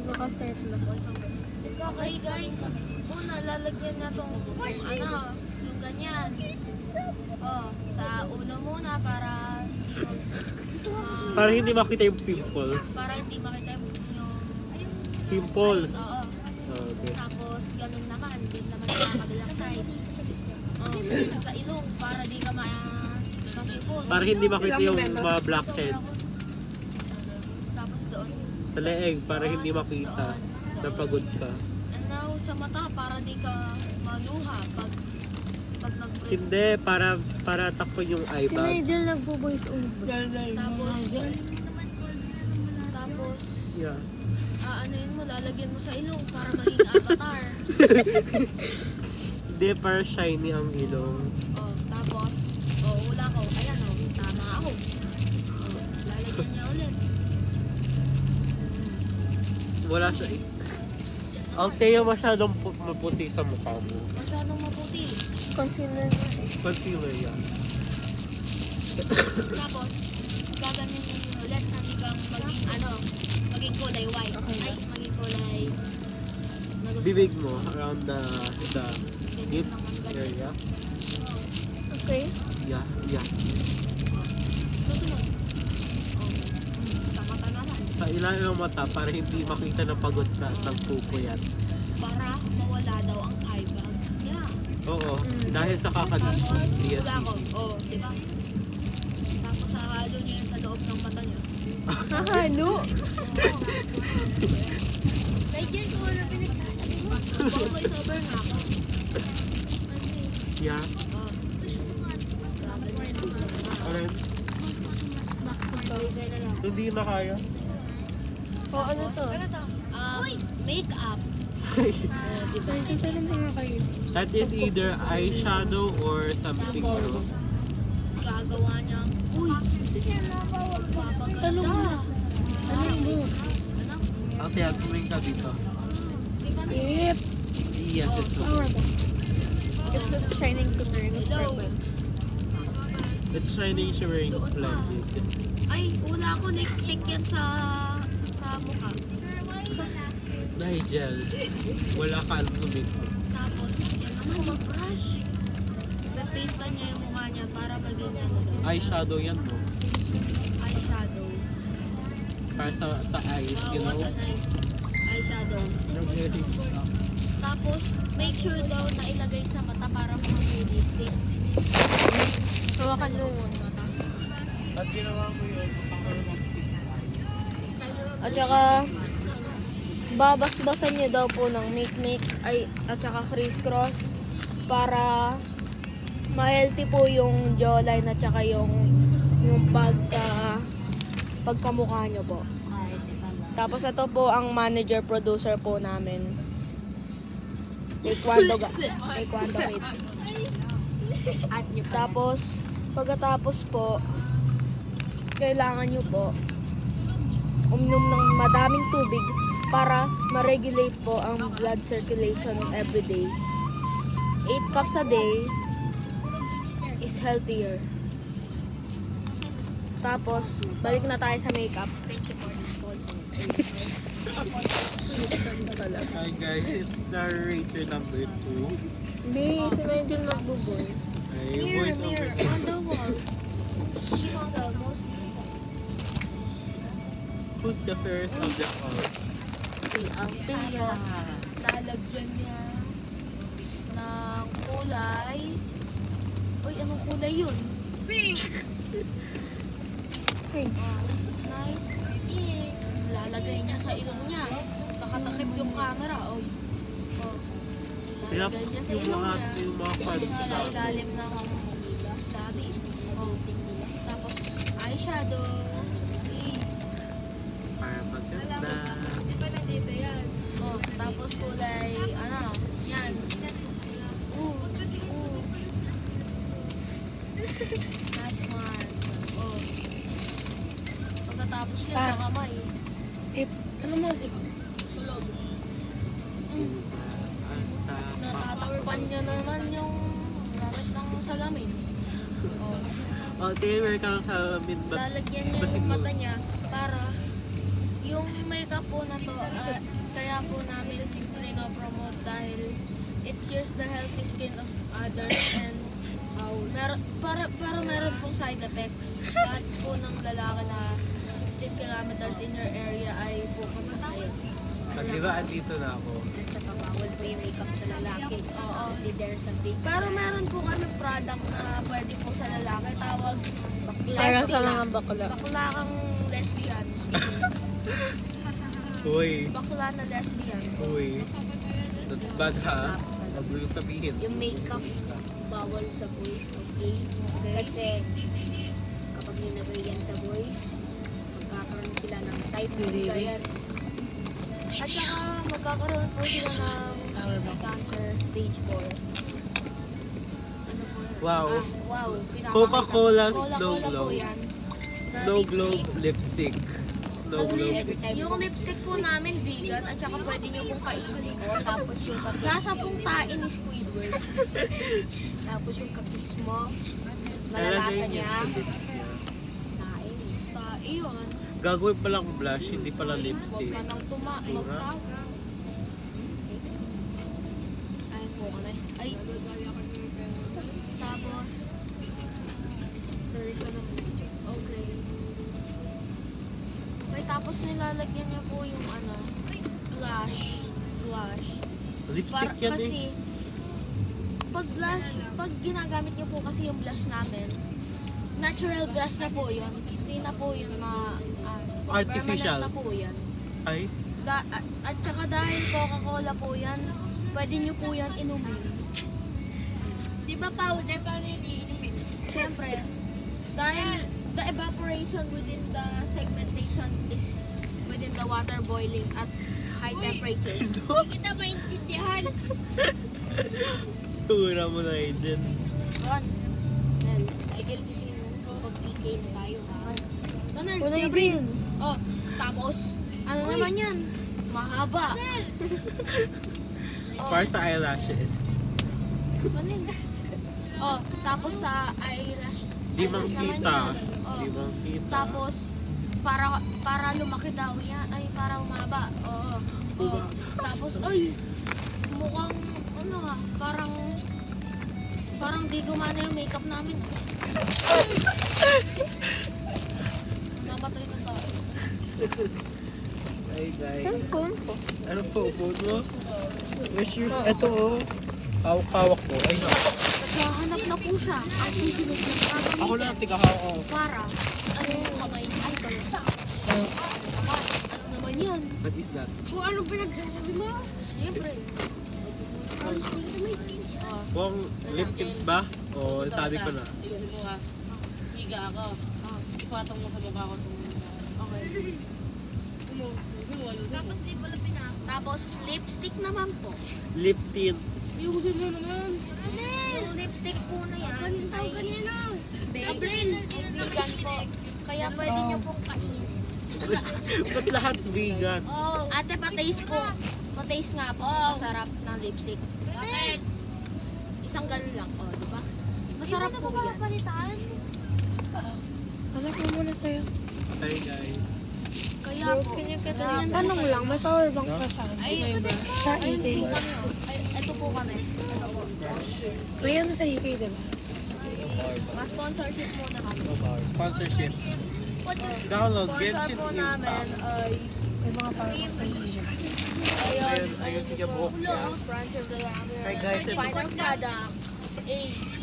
Magkaka-start na po. Okay guys, una lalagyan na tong yung ganyan. Sa ulo muna para Para hindi makita yung pimples. para hindi makita yung Pimples. Oo. Okay. Tapos ganun naman, din naman sa kabilang side. Sa ilong para di ka masipon. Para hindi makita yung mga blackheads. Tapos doon. Sa leeg, para hindi makita na pagod ka. And now sa mata para di ka maluha pag nag-breathe. Hindi, para takpo yung eye Si bag. Nigel nagbo-voice over. Tapos Yeah. ano yun mo, lalagyan mo sa ilong para maging avatar. Hindi, para shiny ang ilong. Tapos, wala ko. Ayan tama ako. Lalagyan niya ulit. Wala siya. Ang Teo masyadong maputi sa mukha mo. Masyadong maputi. Concealer na eh. Concealer yan. Tapos, gaganyan niya ulit hanggang maging kulay white. Ay, maging kulay Bibig mo around the lips area. Okay. Yeah. Susunod. Sa mata naman. Sa ilalim ng mata para hindi makita na pagod ka at nagpupuyat. Para mawala daw ang eye bags niya. Oo, dahil sa kakadus. Yes. Wala ko. Di ba? Tapos hahalo niya yan sa loob ng mata niya. Hahalo? Nigel, kung ano pinagsasabi mo? Baka may sober na ako. Yeah. Alin? Hindi na kaya. Ano to? Makeup. Nakikita naman nga kayo. That is either eyeshadow or something else. Gagawa niya. Uy, Ano mo? Ano mo? Ang tiyag, tuming ka dito. Yep. Yes, it's okay. It's a shining to turn. It's shining, shimmering, splendid. Ay, wala ko lipstick yan sa mukha. Nigel, wala ka alam sa makeup. Tapos, yan naman mag-brush. Repaint lang niya yung mukha niya para maging Eyeshadow yan, no? eyeshadow. Para sa eyes, you know? What a nice eyeshadow. Tapos, make sure daw na ilagay sa mata para makapay lipstick. Hawakan mo muna. At ginawa mo yun, makakaroon ng stick eye. At saka, babasbasan niyo daw po ng make at saka crisscross para ma-healthy po yung jawline at saka yung pagkamukha niyo po. Tapos ito po ang manager producer po namin. Taekwondo mate. Tapos pagkatapos po kailangan niyo po uminom ng madaming tubig para ma-regulate po ang blood circulation every day. 8 cups a day is healthier. Tapos, balik na tayo sa makeup. Thank you for this sponsor. Hi guys, it's narrator number 2. Hindi, si Nigel magbo-voice. Ay, voice over. On the wall. She on the most beautiful. Who's the first of the all? Si Althea. Lalagyan niya ng kulay. Uy, anong kulay yun? Pink! Pink. Nice. Pink. Lalagay niya sa ilong niya. Nakatakip yung camera. Uy. Lalagay niya sa ilong niya. Yung mga fans Sa ilalim ng labi. Tapos, eyeshadow. para maganda. Tapos kulay, yan. Nice one. Pagkatapos niya sa kamay. Ano mo si Natatakpan niya naman yung gamit ng salamin. Oh, tingin ka lang sa Lalagyan niya yung mata niya para Yung makeup po na to, kaya po namin promote dahil it cures the healthy skin of others and pero meron pong side effects. Lahat po ng lalaki na 10 kilometers in your area ay pupunta sa'yo. Di ba, andito na ako. At saka bawal po yung makeup sa lalaki. Oo. Kasi there's a big Pero meron po kami product na pwede po sa lalaki. Tawag Para sa lesbian. mga bakla. Bakla kang lesbian. Uy. Bakla na lesbian. Uy. That's bad ha? Huwag mo yung sabihin. yung makeup bawal sa boys, okay? Kasi kapag nilagay yan sa boys, magkakaroon sila ng type kaya At saka magkakaroon po sila ng cancer stage 4. Ano po yun? Wow. Wow. Coca-Cola Coca-Cola Snow po Globe. yan. Na Snow lipstick. Globe lipstick. Snow Globe. Yung lipstick po namin vegan at saka pwede nyo pong kainin. o tapos yung kakis, Nasa pong tain ni Squidward. tapos yung kakis mo, Lalagay malalasa niya niya, sa lips niya. kain. Tai yun. Gagawin palang blush, hindi pala Huwag lipstick. ka nang magtawa. Ay po ka na. Ay. Tapos. Third ka naman. Okay. Okay, tapos nilalagyan niya po yung ano, blush. Blush. Lipstick yan eh. Kasi, pag blush, pag ginagamit niyo po kasi yung blush namin, natural blush na po yun. Hindi na po yun Artificial. permanent na po yan. Ay, At saka dahil Coca-Cola po yan, pwede nyo po yan inumin. Di ba powder pa rin inumin? Siyempre, dahil the evaporation within the segmentation is within the water boiling at high temperatures. Hindi kita maintindihan. tura mo na Aiden. Ron, Nel, Idol kasi yung pag-PK na tayo ha. Nel, Kulay si green. Oh, tapos, ano naman yan? Mahaba. Para sa eyelashes. Ano yun? Oh, tapos sa eyelash. Di mang eyelash naman kita. yan. Oh. Di mang kita. Tapos, para lumaki daw yan. Ay, para umaba. Oo. Oh. Tapos, ay, mukhang, ano ha, parang di gumana yung makeup namin. Mamatay na tayo. Ay guys. Saan phone ko? Ano po, phone mo? Where's your... Ito oh. Hawak-hawak ko. Ay, Naghahanap na po siya. At susunod na parang ako na tigahawak ko. para, ano yung kamay niya? Ay, kalata. Ano naman yun? What is that? Kung anong pinagsasabi mo? Siyempre. Kung lip tint ba? O sabi ko na. Higa ako. Ipatong mo sa mukha ko. Okay. Tapos di pala Tapos, lipstick naman po. Lip tint. Yung lipstick po na yan ay vegan po. Kaya pwede nyo pong kainin. Ba't lahat vegan? Oh, ate, pa-taste po. Pa-taste nga po. Masarap ng lipstick. Bakit? Isang ganun lang. Oh, di ba? Masarap po yan. Hanap mo muna tayo. Hi guys. Kaya po. Tanong lang, may power bank pa sa Ay, Sa EK. ito po kami. May ano sa EK, diba? Ma-sponsorship muna kami. Sponsorship. Download Sponsor Genshin po Impact. namin ay May mga power bank sa EK. Ayun, ayun sige buhok niya. Sponsor na namin. Hi guys, ito- Final product.